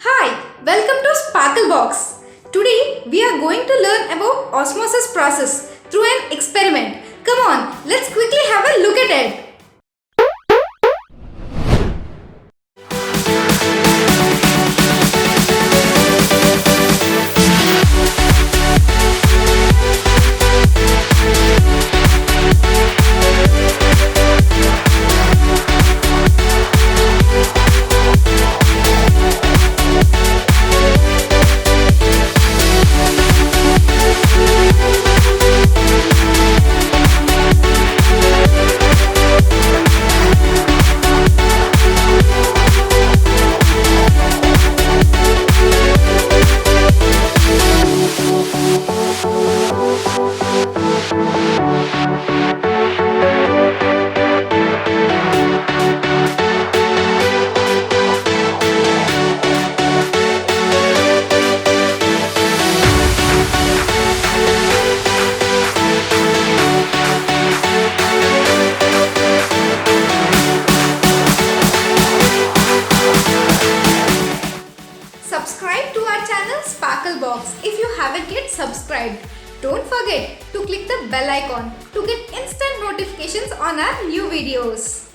Hi, welcome to Sparklebox. Today we are going to learn about osmosis process through an experiment. Come on, let's quickly have a look at it. Subscribe to our channel Sparklebox if you haven't yet subscribed. Don't forget to click the bell icon to get instant notifications on our new videos.